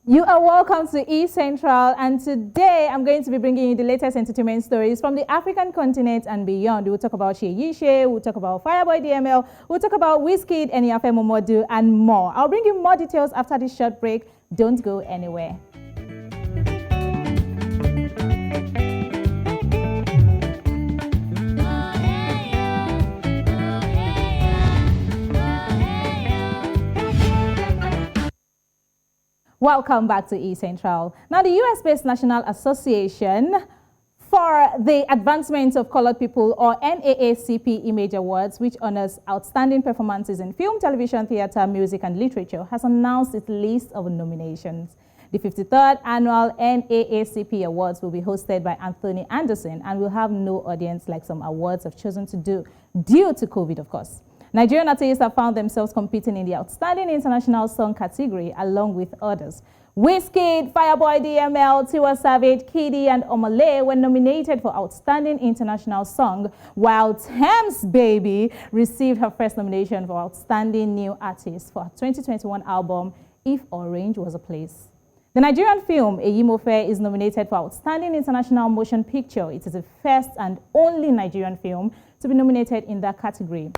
You are welcome to East Central, and today I'm going to be bringing you the latest entertainment stories from the African continent and beyond. We'll talk about Seyi Shay, we'll talk about Fireboy DML, we'll talk about Wizkid, Enya Femina Vogue, and more. I'll bring you more details after this short break. Don't go anywhere. Welcome back to East Central. Now, the US-based National Association for the Advancement of Colored People, or NAACP Image Awards, which honors outstanding performances in film, television, theater, music, and literature, has announced its list of nominations. The 53rd Annual NAACP Awards will be hosted by Anthony Anderson and will have no audience like some awards have chosen to do, due to COVID, of course. Nigerian artists have found themselves competing in the Outstanding International Song category along with others. Wizkid, Fireboy DML, Tiwa Savage, Kiddy, and Omale were nominated for Outstanding International Song, while Tems Baby received her first nomination for Outstanding New Artist for her 2021 album, If Orange Was a Place. The Nigerian film, Eyimofe, is nominated for Outstanding International Motion Picture. It is the first and only Nigerian film to be nominated in that category.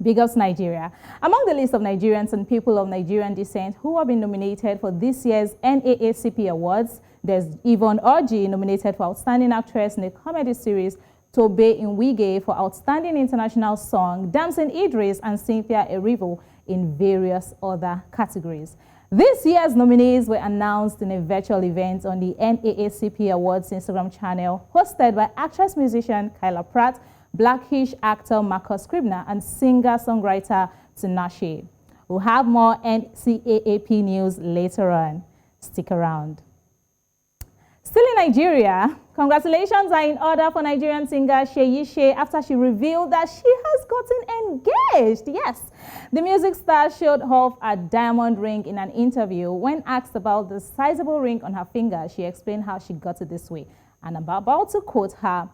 Big ups Nigeria. Among the list of Nigerians and people of Nigerian descent who have been nominated for this year's NAACP Awards, there's Yvonne Orji, nominated for Outstanding Actress in a Comedy Series, Tobe Nwige for Outstanding International Song, Damson Idris and Cynthia Erivo in various other categories. This year's nominees were announced in a virtual event on the NAACP Awards Instagram channel, hosted by actress-musician Kyla Pratt, Blackish actor Marcus Scribner, and singer-songwriter Tinashe. We'll have more NCAAP news later on. Stick around. Still in Nigeria, congratulations are in order for Nigerian singer Seyi Shay after she revealed that she has gotten engaged. Yes, the music star showed off a diamond ring in an interview. When asked about the sizable ring on her finger, she explained how she got it this way. And I'm about to quote her.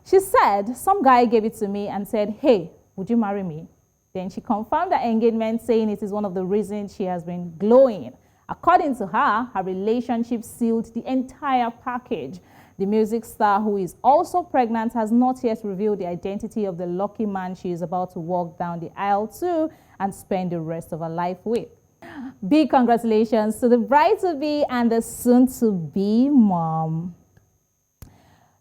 She said, "Some guy gave it to me and said, 'Hey, would you marry me?' Then she confirmed the engagement, saying it is one of the reasons she has been glowing. According to her, her relationship sealed the entire package. The music star, who is also pregnant, has not yet revealed the identity of the lucky man she is about to walk down the aisle to and spend the rest of her life with." Big congratulations to the bride-to-be and the soon-to-be mom.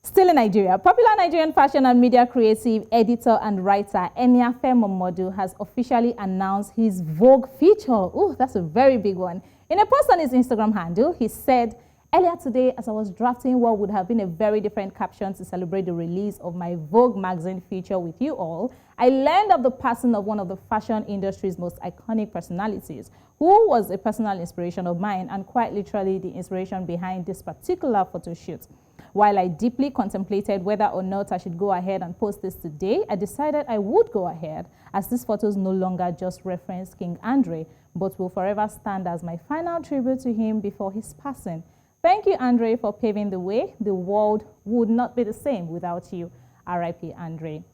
Still in Nigeria, popular Nigerian fashion and media creative, editor and writer Enya Femina Vogue has officially announced his Vogue feature. Oh, that's a very big one. In a post on his Instagram handle, he said, "Earlier today, as I was drafting what would have been a very different caption to celebrate the release of my Vogue magazine feature with you all, I learned of the passing of one of the fashion industry's most iconic personalities, who was a personal inspiration of mine and quite literally the inspiration behind this particular photo shoot. While I deeply contemplated whether or not I should go ahead and post this today, I decided I would go ahead, as these photos no longer just reference King Andre, but will forever stand as my final tribute to him before his passing. Thank you, Andre, for paving the way. The world would not be the same without you. R.I.P. Andre."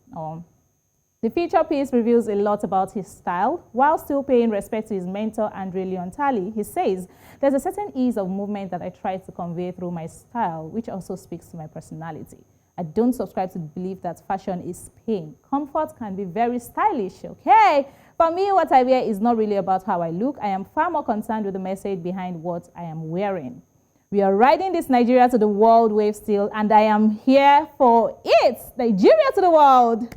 The feature piece reveals a lot about his style. While still paying respect to his mentor, Andre Leontali, he says, "There's a certain ease of movement that I try to convey through my style, which also speaks to my personality. I don't subscribe to the belief that fashion is pain. Comfort can be very stylish, okay? For me, what I wear is not really about how I look. I am far more concerned with the message behind what I am wearing. We are riding this Nigeria to the world wave still, and I am here for it. Nigeria to the world."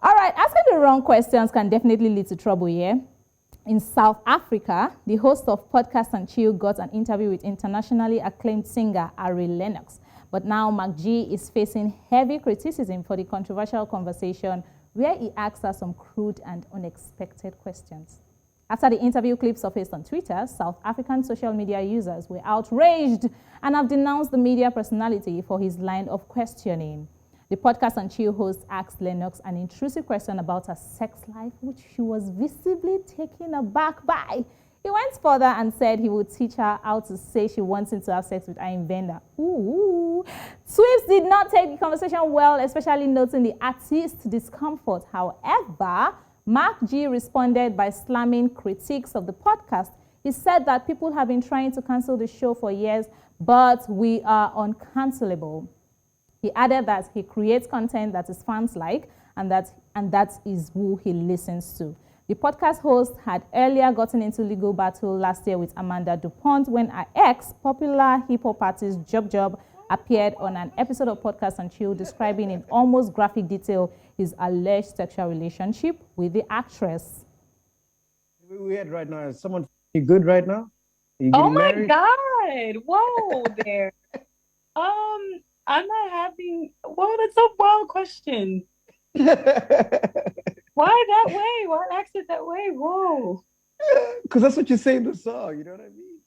All right, asking the wrong questions can definitely lead to trouble here. In South Africa, the host of Podcast and Chill got an interview with internationally acclaimed singer Ari Lennox. But now Mark G is facing heavy criticism for the controversial conversation where he asked her some crude and unexpected questions. After the interview clip surfaced on Twitter, South African social media users were outraged and have denounced the media personality for his line of questioning. The Podcast and Chill host asked Lennox an intrusive question about her sex life, which she was visibly taken aback by. He went further and said he would teach her how to say she wants him to have sex with her inventor. Ooh. Swift did not take the conversation well, especially noting the artist's discomfort. However, Mark G responded by slamming critiques of the podcast. He said that people have been trying to cancel the show for years, but we are uncancelable. He added that he creates content that his fans like, and that is who he listens to. The podcast host had earlier gotten into legal battle last year with Amanda DuPont when her ex, popular hip-hop artist Job, appeared on an episode of Podcast and Chill describing in almost graphic detail his alleged sexual relationship with the actress. Weird right now. Is someone good right now? Oh my God! Whoa there. I'm not having. Whoa, that's a wild question. Why that way? Why ask it that way? Whoa. Because that's what you say in the song. You know what I mean?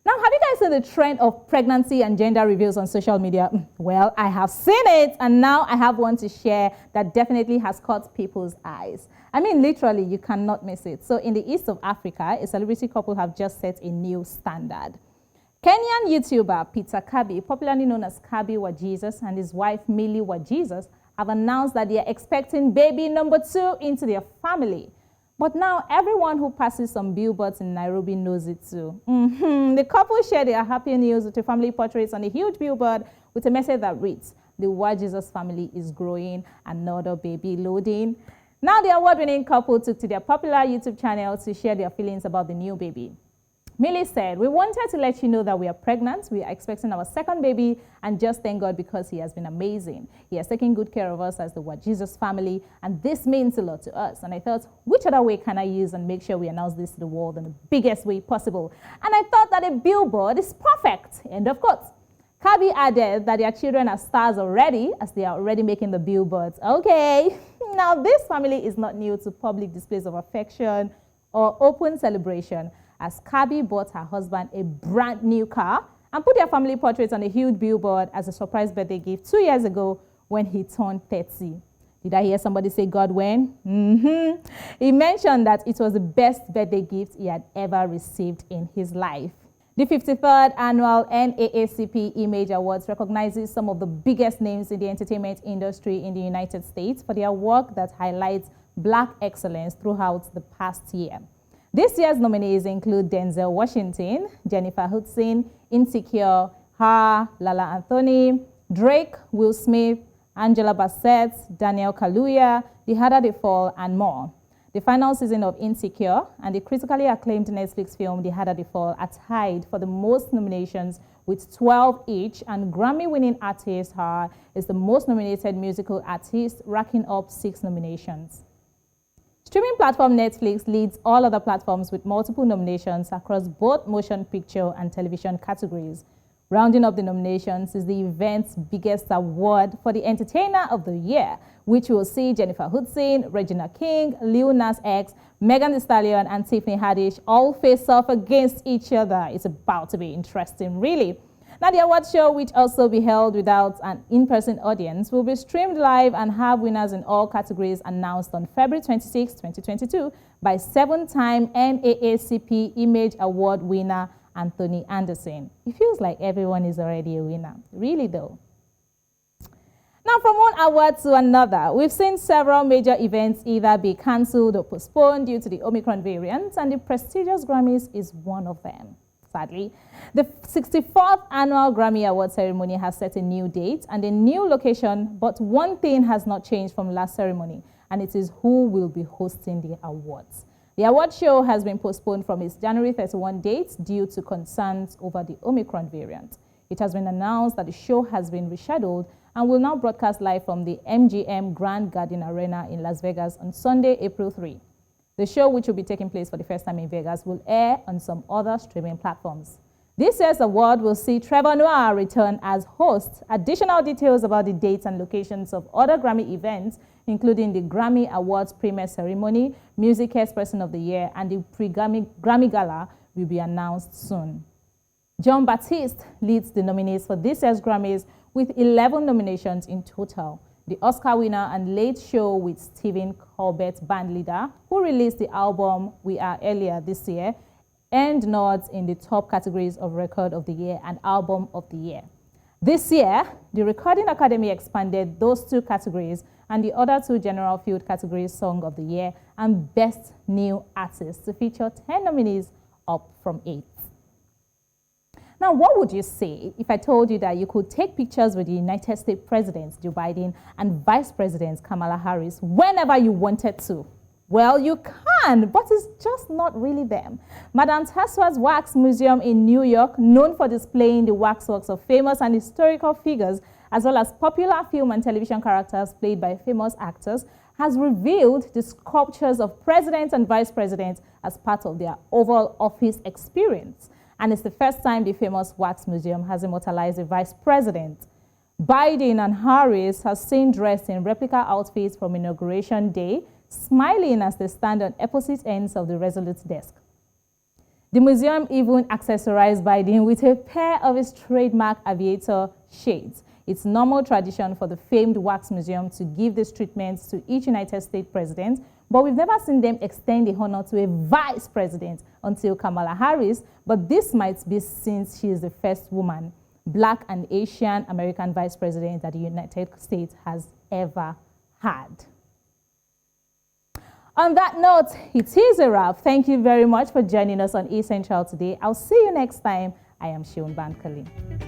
Now, have you guys seen the trend of pregnancy and gender reveals on social media? Well, I have seen it, and now I have one to share that definitely has caught people's eyes. I mean, literally, you cannot miss it. So in the east of Africa, a celebrity couple have just set a new standard. Kenyan YouTuber Peter Kabi, popularly known as Kabi Wajesus, and his wife Millie Wajesus have announced that they are expecting baby number 2 into their family. But now everyone who passes some billboards in Nairobi knows it too. The couple shared their happy news with a family portrait on a huge billboard with a message that reads, "The Wajesus family is growing, another baby loading." Now the award-winning couple took to their popular YouTube channel to share their feelings about the new baby. Millie said, "We wanted to let you know that we are pregnant. We are expecting our second baby, and just thank God because he has been amazing. He has taken good care of us as the Wajesus family, and this means a lot to us. And I thought, which other way can I use and make sure we announce this to the world in the biggest way possible? And I thought that a billboard is perfect." End of quote. Kabi added that their children are stars already, as they are already making the billboards. Okay, now this family is not new to public displays of affection or open celebration, as Kabi bought her husband a brand new car and put their family portraits on a huge billboard as a surprise birthday gift 2 years ago when he turned 30. Did I hear somebody say God when? He mentioned that it was the best birthday gift he had ever received in his life. The 53rd annual NAACP Image Awards recognizes some of the biggest names in the entertainment industry in the United States for their work that highlights Black excellence throughout the past year. This year's nominees include Denzel Washington, Jennifer Hudson, Insecure, Her, Lala Anthony, Drake, Will Smith, Angela Bassett, Daniel Kaluuya, The Harder They Fall, and more. The final season of Insecure and the critically acclaimed Netflix film The Harder They Fall are tied for the most nominations with 12 each, and Grammy-winning artist Her is the most nominated musical artist, racking up 6 nominations. Streaming platform Netflix leads all other platforms with multiple nominations across both motion picture and television categories. Rounding up the nominations is the event's biggest award for the Entertainer of the Year, which will see Jennifer Hudson, Regina King, Lil Nas X, Megan Thee Stallion, and Tiffany Haddish all face off against each other. It's about to be interesting, really. Now, the award show, which also be held without an in-person audience, will be streamed live and have winners in all categories announced on February 26, 2022 by 7-time NAACP Image Award winner Anthony Anderson. It feels like everyone is already a winner. Really, though. Now, from one award to another, we've seen several major events either be cancelled or postponed due to the Omicron variant, and the prestigious Grammys is one of them. Sadly, the 64th annual Grammy Awards ceremony has set a new date and a new location, but one thing has not changed from last ceremony, and it is who will be hosting the awards. The award show has been postponed from its January 31 date due to concerns over the Omicron variant. It has been announced that the show has been rescheduled and will now broadcast live from the MGM Grand Garden Arena in Las Vegas on Sunday, April 3. The show, which will be taking place for the first time in Vegas, will air on some other streaming platforms. This year's award will see Trevor Noah return as host. Additional details about the dates and locations of other Grammy events, including the Grammy Awards premiere ceremony, Music Guest Person of the Year, and the pre-Grammy Gala, will be announced soon. John Batiste leads the nominees for this year's Grammys with 11 nominations in total. The Oscar winner and Late Show with Stephen Colbert bandleader, who released the album We Are earlier this year, earned nods in the top categories of Record of the Year and Album of the Year. This year, the Recording Academy expanded those 2 categories and the other 2 general field categories, Song of the Year and Best New Artist, to feature 10 nominees, up from 8. Now, what would you say if I told you that you could take pictures with the United States President Joe Biden and Vice President Kamala Harris whenever you wanted to? Well, you can, but it's just not really them. Madame Tussauds Wax Museum in New York, known for displaying the waxworks of famous and historical figures, as well as popular film and television characters played by famous actors, has revealed the sculptures of presidents and vice presidents as part of their Oval Office experience. And it's the first time the famous Wax Museum has immortalized a vice president. Biden and Harris are seen dressed in replica outfits from Inauguration Day, smiling as they stand on opposite ends of the Resolute desk. The museum even accessorized Biden with a pair of his trademark aviator shades. It's normal tradition for the famed Wax Museum to give these treatments to each United States president, but we've never seen them extend the honor to a vice president until Kamala Harris, but this might be since she is the first woman, Black and Asian American vice president that the United States has ever had. On that note, it is a wrap. Thank you very much for joining us on eCentral today. I'll see you next time. I am Shion Bankali.